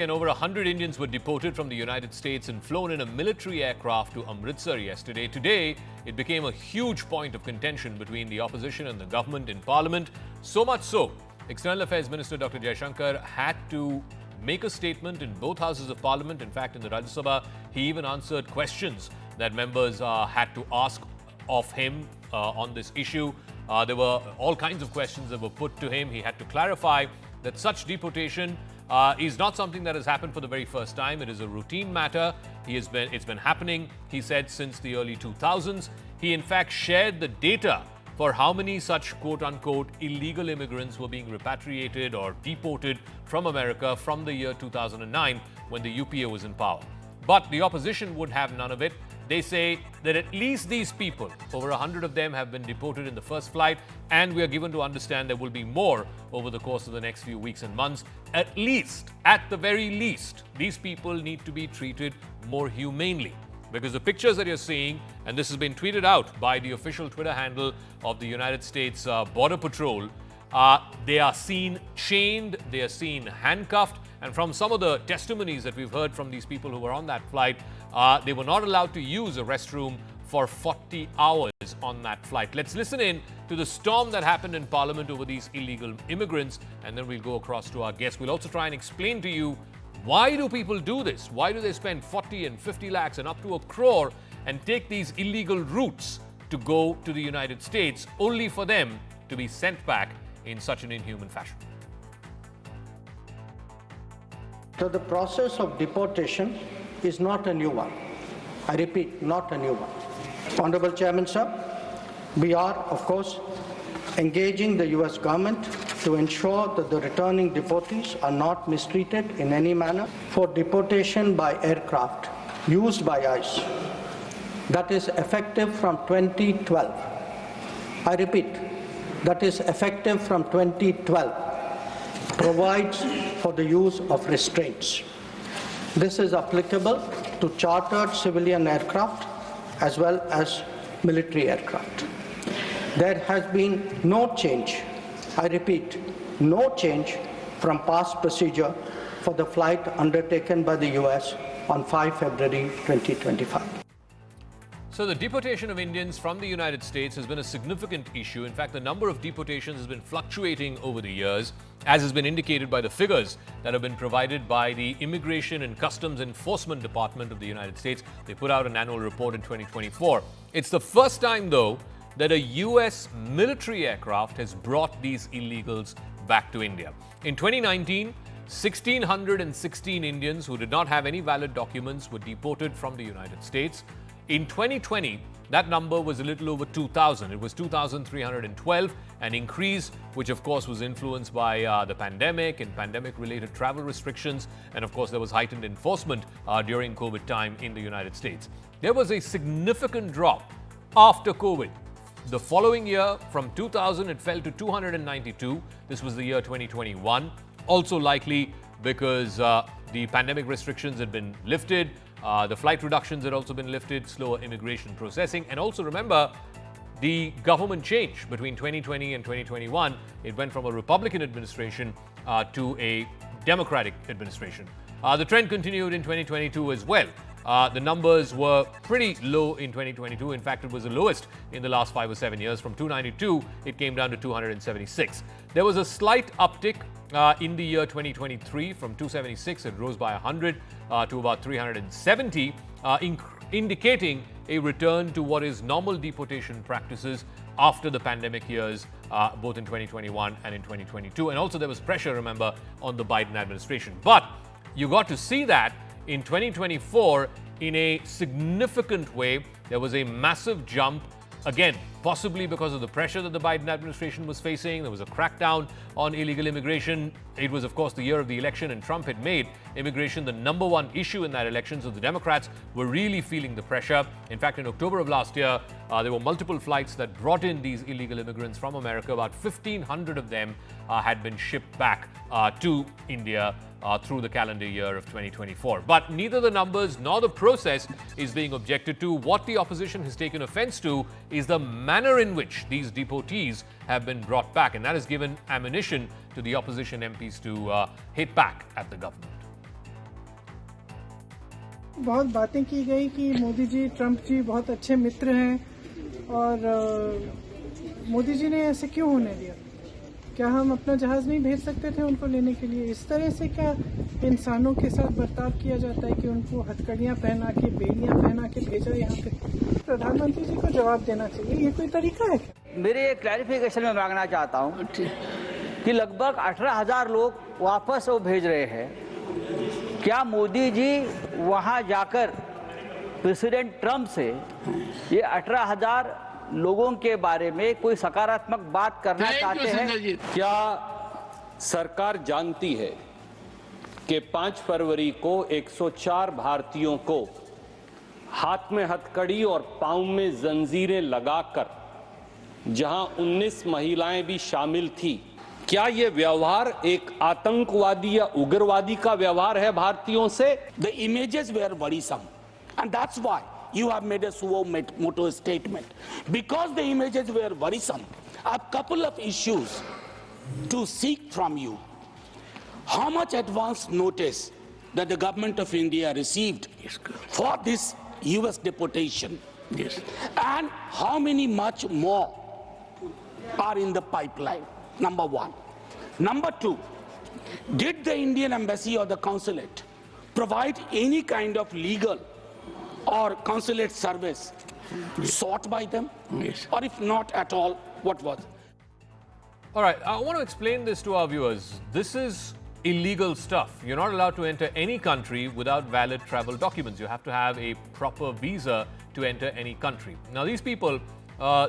And over 100 Indians were deported from the United States and flown in a military aircraft to Amritsar yesterday. Today, it became a huge point of contention between the opposition and the government in Parliament. So much so, External Affairs Minister Dr. Jaishankar had to make a statement in both houses of Parliament. In fact, in the Rajya Sabha, he even answered questions that members had to ask of him on this issue. There were all kinds of questions that were put to him. He had to clarify that such deportation is not something that has happened for the very first time. It is a routine matter. It's been happening, he said, since the early 2000s. He in fact shared the data for how many such quote-unquote illegal immigrants were being repatriated or deported from America from the year 2009 when the UPA was in power. But the opposition would have none of it. They say that at least these people, over 100 of them, have been deported in the first flight, and we are given to understand there will be more over the course of the next few weeks and months. At the very least, these people need to be treated more humanely. Because the pictures that you're seeing, and this has been tweeted out by the official Twitter handle of the United States Border Patrol, they are seen chained, they are seen handcuffed, and from some of the testimonies that we've heard from these people who were on that flight, they were not allowed to use a restroom for 40 hours on that flight. Let's listen in to the storm that happened in Parliament over these illegal immigrants, and then we'll go across to our guests. We'll also try and explain to you, why do people do this? Why do they spend 40 and 50 lakhs and up to a crore and take these illegal routes to go to the United States, only for them to be sent back in such an inhuman fashion? So the process of deportation is not a new one. I repeat, not a new one. Honorable Chairman, sir, we are, of course, engaging the U.S. government to ensure that the returning deportees are not mistreated in any manner for deportation by aircraft used by ICE. That is effective from 2012. I repeat, that is effective from 2012. Provides for the use of restraints. This is applicable to chartered civilian aircraft as well as military aircraft. There has been no change, I repeat, no change from past procedure for the flight undertaken by the US on 5 February 2025. So the deportation of Indians from the United States has been a significant issue. In fact, the number of deportations has been fluctuating over the years, as has been indicated by the figures that have been provided by the Immigration and Customs Enforcement Department of the United States. They put out an annual report in 2024. It's the first time, though, that a US military aircraft has brought these illegals back to India. In 2019, 1,616 Indians who did not have any valid documents were deported from the United States. In 2020, that number was a little over 2,000. It was 2,312, an increase which, of course, was influenced by the pandemic and pandemic-related travel restrictions. And, of course, there was heightened enforcement during COVID time in the United States. There was a significant drop after COVID. The following year, from 2,000, it fell to 292. This was the year 2021. Also likely because the pandemic restrictions had been lifted. The flight reductions had also been lifted, slower immigration processing. And also remember, the government change between 2020 and 2021. It went from a Republican administration to a Democratic administration. The trend continued in 2022 as well. The numbers were pretty low in 2022. In fact, it was the lowest in the last 5 or 7 years. From 292, it came down to 276. There was a slight uptick in the year 2023. From 276, it rose by 100 to about 370, indicating a return to what is normal deportation practices after the pandemic years, both in 2021 and in 2022. And also there was pressure, remember, on the Biden administration. But you got to see that in 2024 in a significant way. There was a massive jump, again, possibly because of the pressure that the Biden administration was facing. There was a crackdown on illegal immigration. It was, of course, the year of the election, and Trump had made immigration the number one issue in that election. So the Democrats were really feeling the pressure. In fact, in October of last year, there were multiple flights that brought in these illegal immigrants from America. About 1,500 of them had been shipped back to India through the calendar year of 2024. But neither the numbers nor the process is being objected to. What the opposition has taken offense to is the manner in which these deportees have been brought back, and that has given ammunition to the opposition MPs to hit back at the government. बहुत बातें की गई कि Modi ji Trump जी बहुत अच्छे मित्र हैं और मोदी जी ने ऐसे क्यों होने दिया? क्या हम अपना जहाज़ नहीं भेज सकते थे उनको लेने के लिए? इस तरह से क्या इंसानों के साथ बर्ताव किया जाता है कि उनको हथकड़ियाँ पहना के, बेड़ियाँ पहना के भेजा यहाँ पे? प्रधानमंत्री जी को जवाब देना चाहिए, ये कोई तरीका है क्या? मेरे क्लैरिफिकेशन में मांगना चाहता हूँ कि लगभग 18,000 लोग वापस वो भेज रहे हैं। क्या मोदी जी वहाँ जाकर प्रेसिडेंट ट्रंप से ये 18,000 लोगों के बारे में कोई सकारात्मक बात करना चाहते हैं? क्या सरकार जानती है कि 5 फरवरी को 104 भारतीयों को हाथ में हथकड़ी और पांव में जंजीरें लगाकर, जहां 19 महिलाएं भी शामिल थी, क्या ये व्यवहार एक आतंकवादी या उग्रवादी का व्यवहार है भारतीयों से? The images were worrisome, and that's why you have made a suo motu statement. Because the images were worrisome, I have a couple of issues to seek from you. How much advance notice that the government of India received for this US deportation? Yes. And how many much more are in the pipeline? Number one. Number two, did the Indian embassy or the consulate provide any kind of legal or consulate service sought by them? Yes. Or if not at all, what was? All right, I want to explain this to our viewers. This is illegal stuff. You're not allowed to enter any country without valid travel documents. You have to have a proper visa to enter any country. Now, these people,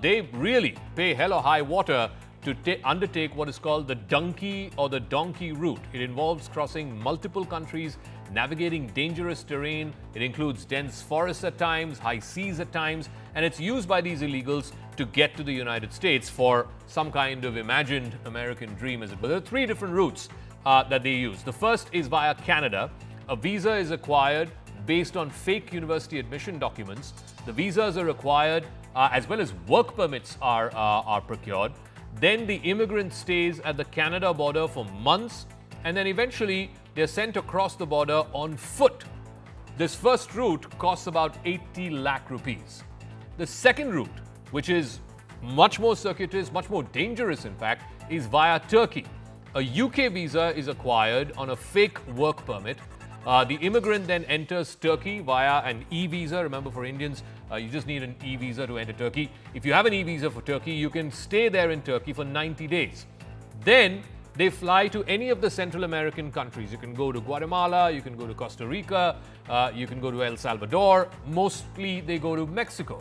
they really pay hell or high water to undertake what is called the donkey route. It involves crossing multiple countries, navigating dangerous terrain. It includes dense forests at times, high seas at times, and it's used by these illegals to get to the United States for some kind of imagined American dream, as it were. There are 3 different routes that they use. The first is via Canada. A visa is acquired based on fake university admission documents. The visas are required as well as work permits are procured. Then the immigrant stays at the Canada border for months, and then eventually they're sent across the border on foot. This first route costs about 80 lakh rupees. The second route, which is much more circuitous, much more dangerous in fact, is via Turkey. A UK visa is acquired on a fake work permit. The immigrant then enters Turkey via an e-visa. Remember, for Indians, you just need an e-visa to enter Turkey. If you have an e-visa for Turkey, you can stay there in Turkey for 90 days. Then they fly to any of the Central American countries. You can go to Guatemala, you can go to Costa Rica, you can go to El Salvador. Mostly they go to Mexico.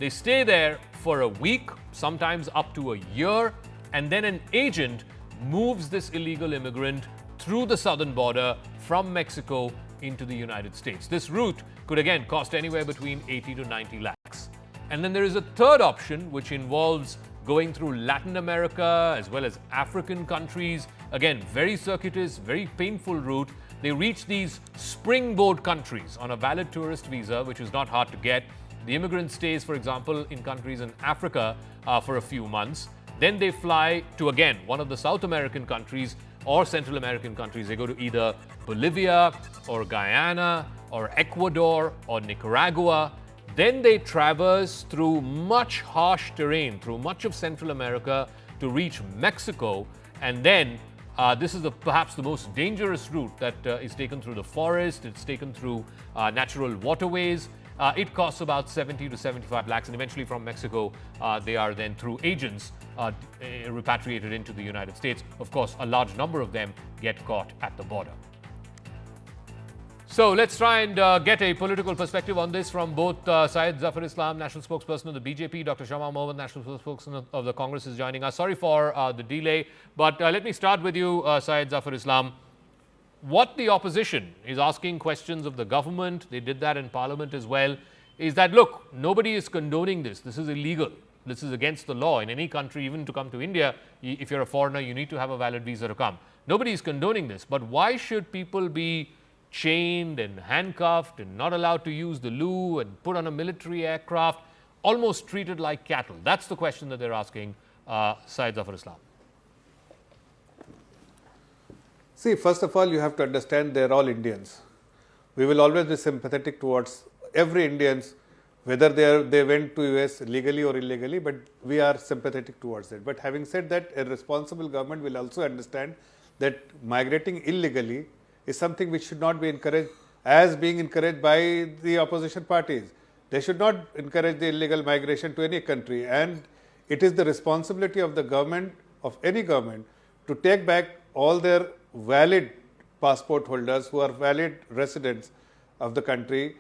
They stay there for a week, sometimes up to a year, and then an agent moves this illegal immigrant through the southern border from Mexico into the United States. This route could again cost anywhere between 80 to 90 lakhs. And then there is a third option, which involves going through Latin America as well as African countries. Again, very circuitous, very painful route. They reach these springboard countries on a valid tourist visa, which is not hard to get. The immigrant stays, for example, in countries in Africa for a few months. Then they fly to, again, one of the South American countries or Central American countries. They go to either Bolivia or Guyana or Ecuador or Nicaragua. Then they traverse through much harsh terrain, through much of Central America to reach Mexico. And then this is perhaps the most dangerous route that is taken through the forest. It's taken through natural waterways. It costs about 70 to 75 lakhs, and eventually from Mexico, they are then through agents repatriated into the United States. Of course, a large number of them get caught at the border. So let's try and get a political perspective on this from both Syed Zafar Islam, National Spokesperson of the BJP, Dr. Shama Mohammed, National Spokesperson of the Congress, is joining us. Sorry for the delay, but let me start with you, Syed Zafar Islam. What the opposition is asking questions of the government, they did that in Parliament as well, is that, look, nobody is condoning this. This is illegal. This is against the law in any country. Even to come to India, if you're a foreigner, you need to have a valid visa to come. Nobody is condoning this. But why should people be chained and handcuffed and not allowed to use the loo and put on a military aircraft, almost treated like cattle? That's the question that they're asking Syed Zafar Islam. See, first of all, you have to understand they're all Indians. we will always be sympathetic towards every Indians, whether they went to US legally or illegally, but we are sympathetic towards it. But having said that, a responsible government will also understand that migrating illegally is something which should not be encouraged as being encouraged by the opposition parties. They should not encourage the illegal migration to any country, and it is the responsibility of the government, of any government, to take back all their valid passport holders who are valid residents of the country.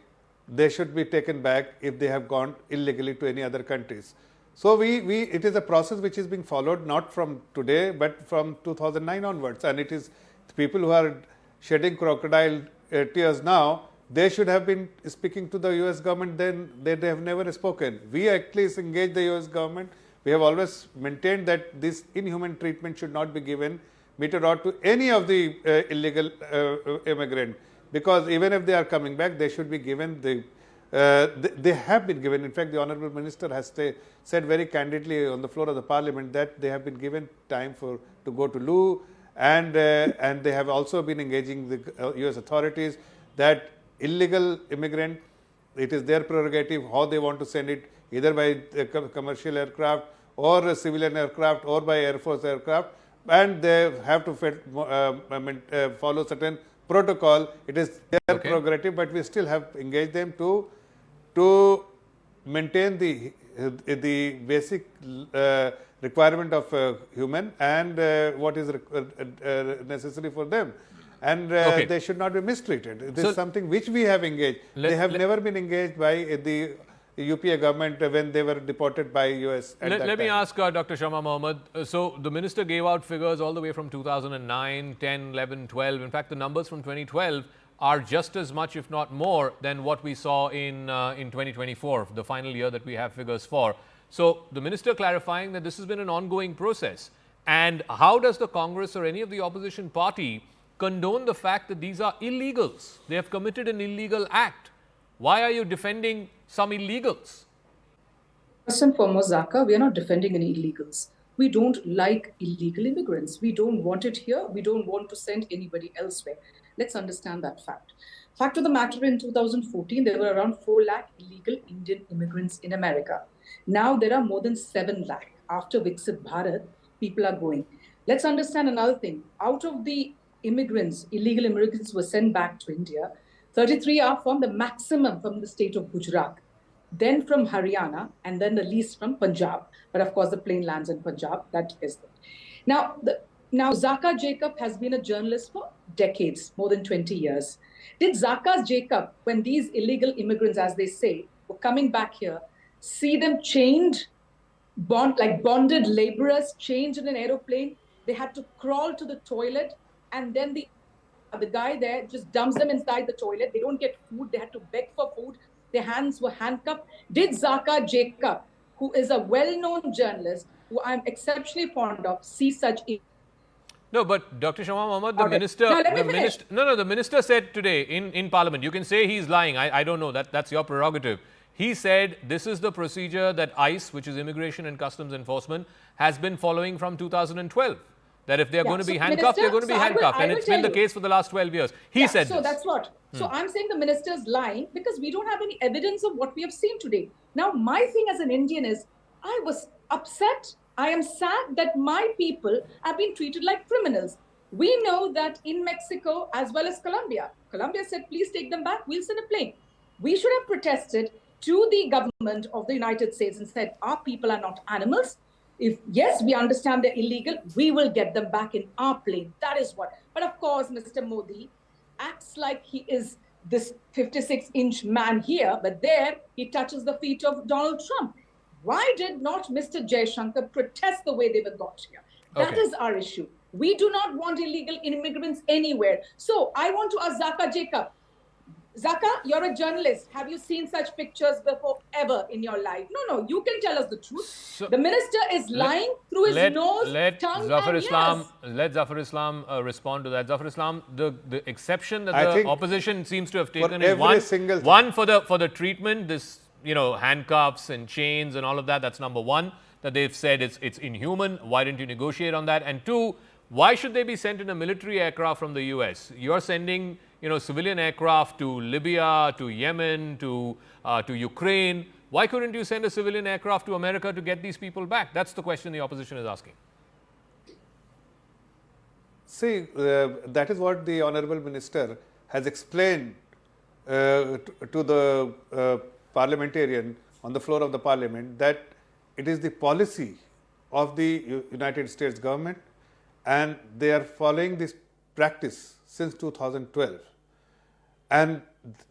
They should be taken back if they have gone illegally to any other countries. So it is a process which is being followed not from today but from 2009 onwards, and it is people who are shedding crocodile tears now. They should have been speaking to the US government then. They have never spoken. We at least engage the US government. We have always maintained that this inhuman treatment should not be given, meted out to any of the illegal immigrant, because even if they are coming back, they should be given they have been given. In fact, the Honorable Minister has said very candidly on the floor of the Parliament that they have been given time to go to Loo, and they have also been engaging the US authorities that illegal immigrant, it is their prerogative how they want to send it, either by commercial aircraft or a civilian aircraft or by Air Force aircraft, and they have to follow certain protocol. It is their prerogative, but we still have engaged them to maintain the basic requirement of human and what is necessary for them. And they should not be mistreated. This is something which we have engaged. They have never been engaged by the UPA government when they were deported by US. Let me ask Dr. Shama Mohammed. So the minister gave out figures all the way from 2009, 10, 11, 12. In fact, the numbers from 2012 are just as much, if not more, than what we saw in 2024, the final year that we have figures for. So the minister clarifying that this has been an ongoing process. And how does the Congress or any of the opposition party condone the fact that these are illegals? They have committed an illegal act. Why are you defending some illegals? First and foremost, Zakka, we are not defending any illegals. We don't like illegal immigrants. We don't want it here. We don't want to send anybody elsewhere. Let's understand that fact. Fact of the matter, in 2014, there were around 4 lakh illegal Indian immigrants in America. Now there are more than 7 lakh. After Viksit Bharat, people are going. Let's understand another thing. Out of the illegal immigrants were sent back to India, 33 are from the maximum from the state of Gujarat, then from Haryana, and then the least from Punjab. But of course, the plain lands in Punjab, that is it. Now, Zakka Jacob has been a journalist for decades, more than 20 years. Did Zakka Jacob, when these illegal immigrants, as they say, were coming back here, see them chained, like bonded laborers, chained in an aeroplane? They had to crawl to the toilet, and then the guy there just dumps them inside the toilet. They don't get food. They had to beg for food. Their hands were handcuffed. Did Zakka Jacob, who is a well-known journalist, who I'm exceptionally fond of, see such? No, but Dr. Shama Mohammed, the minister said today in Parliament, you can say he's lying. I don't know. That's your prerogative. He said this is the procedure that ICE, which is Immigration and Customs Enforcement, has been following from 2012. That if they're going to be handcuffed, they're going to be handcuffed. And it's been the case for the last 12 years. He said so this. That's what. So I'm saying the minister's lying because we don't have any evidence of what we have seen today. Now, my thing as an Indian is I was upset. I am sad that my people have been treated like criminals. We know that in Mexico as well as Colombia said, please take them back. We'll send a plane. We should have protested to the government of the United States and said, our people are not animals. If, yes, we understand they're illegal, we will get them back in our plane. That is what. But of course, Mr. Modi acts like he is this 56-inch man here, but there he touches the feet of Donald Trump. Why did not Mr. Jaishankar protest the way they were got here? That is our issue. We do not want illegal immigrants anywhere. So I want to ask Zakka Jacob. Zakka, you're a journalist. Have you seen such pictures before ever in your life? No, you can tell us the truth. So the minister is lying through his nose, tongue and ears. Let Zafar Islam respond to that. Zafar Islam, the exception that the opposition seems to have taken is one for the treatment, this handcuffs and chains and all of that. That's number one, that they've said it's inhuman. Why didn't you negotiate on that? And two, why should they be sent in a military aircraft from the US? You're sending civilian aircraft to Libya, to Yemen, to Ukraine. Why couldn't you send a civilian aircraft to America to get these people back? That's the question the opposition is asking. See, that is what the Honorable Minister has explained to the parliamentarian on the floor of the parliament, that it is the policy of the United States government and they are following this practice since 2012. And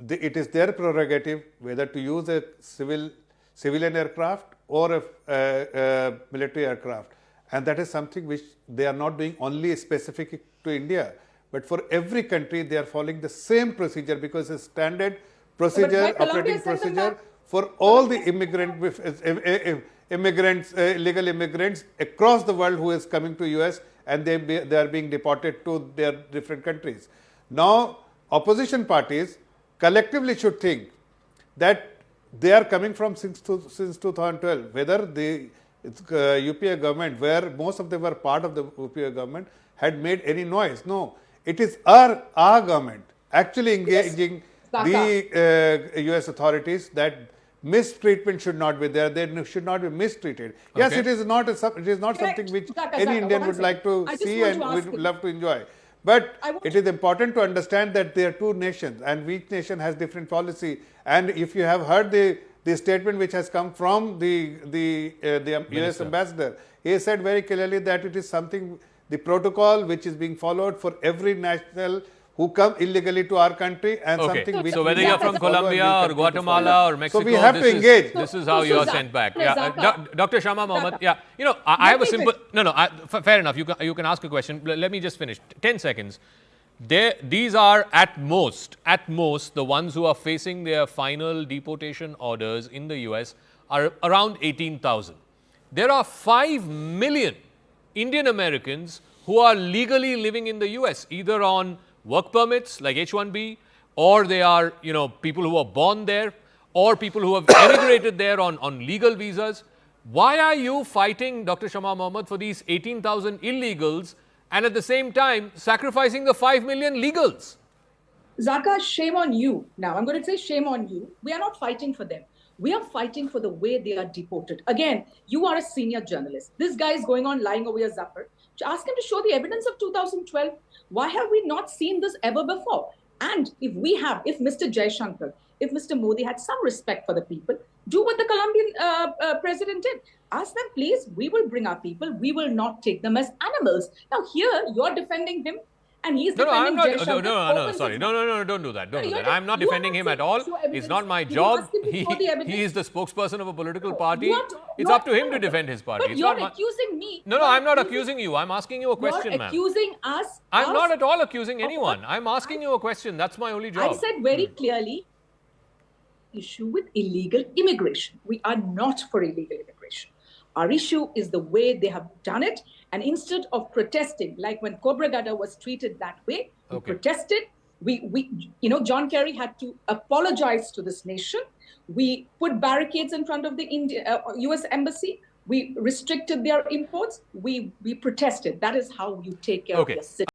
it is their prerogative whether to use a civilian aircraft or a military aircraft. And that is something which they are not doing only specific to India, but for every country they are following the same procedure, because it's standard procedure, operating procedure for all the illegal immigrants across the world who is coming to US, and they are being deported to their different countries. Now, opposition parties collectively should think that they are coming from since 2012, whether the UPA government, where most of them were part of the UPA government, had made any noise. No, it is our government actually engaging the US authorities that mistreatment should not be there. They should not be mistreated. Okay. Yes, it is not something which any Indian would like to see and would love to enjoy. But it is important to understand that there are two nations and each nation has different policy. And if you have heard the statement which has come from the US ambassador, he said very clearly that it is something, the protocol which is being followed for every national who come illegally to our country, and something which... So whether you're from Colombia or Guatemala or Mexico, so we have to engage. This is how you are sent back. Yeah, Dr. Shama Mohammed, yeah, I have a simple... Fair enough, you can ask a question. Let me just finish. 10 seconds. These are at most, the ones who are facing their final deportation orders in the US are around 18,000. There are 5 million Indian Americans who are legally living in the US, either on work permits like H-1B, or they are, people who are born there, or people who have emigrated there on legal visas. Why are you fighting, Dr. Shama Mohammed, for these 18,000 illegals and at the same time sacrificing the 5 million legals? Zakka, shame on you. Now, I'm going to say shame on you. We are not fighting for them. We are fighting for the way they are deported. Again, you are a senior journalist. This guy is going on lying over your zapper. Ask him to show the evidence of 2012. Why have we not seen this ever before? And if Mr. Jaishankar, if Mr. Modi had some respect for the people, do what the Colombian president did. Ask them, please, we will bring our people. We will not take them as animals. Now here, you're defending him. And he's defending Jaishankar. No, sorry. No, don't do that. Don't do that. I'm not defending him at all. It's not my job. He is the spokesperson of a political party. It's up to him to defend his party. But you're accusing me. No, I'm not accusing you. I'm asking you a question, ma'am. You're accusing us. I'm not at all accusing anyone. I'm asking you a question. That's my only job. I said very clearly, issue with illegal immigration. We are not for illegal immigration. Our issue is the way they have done it. And instead of protesting, like when Cobra Gada was treated that way, we protested. John Kerry had to apologize to this nation. We put barricades in front of the US embassy. We restricted their imports. We protested. That is how you take care of your citizens.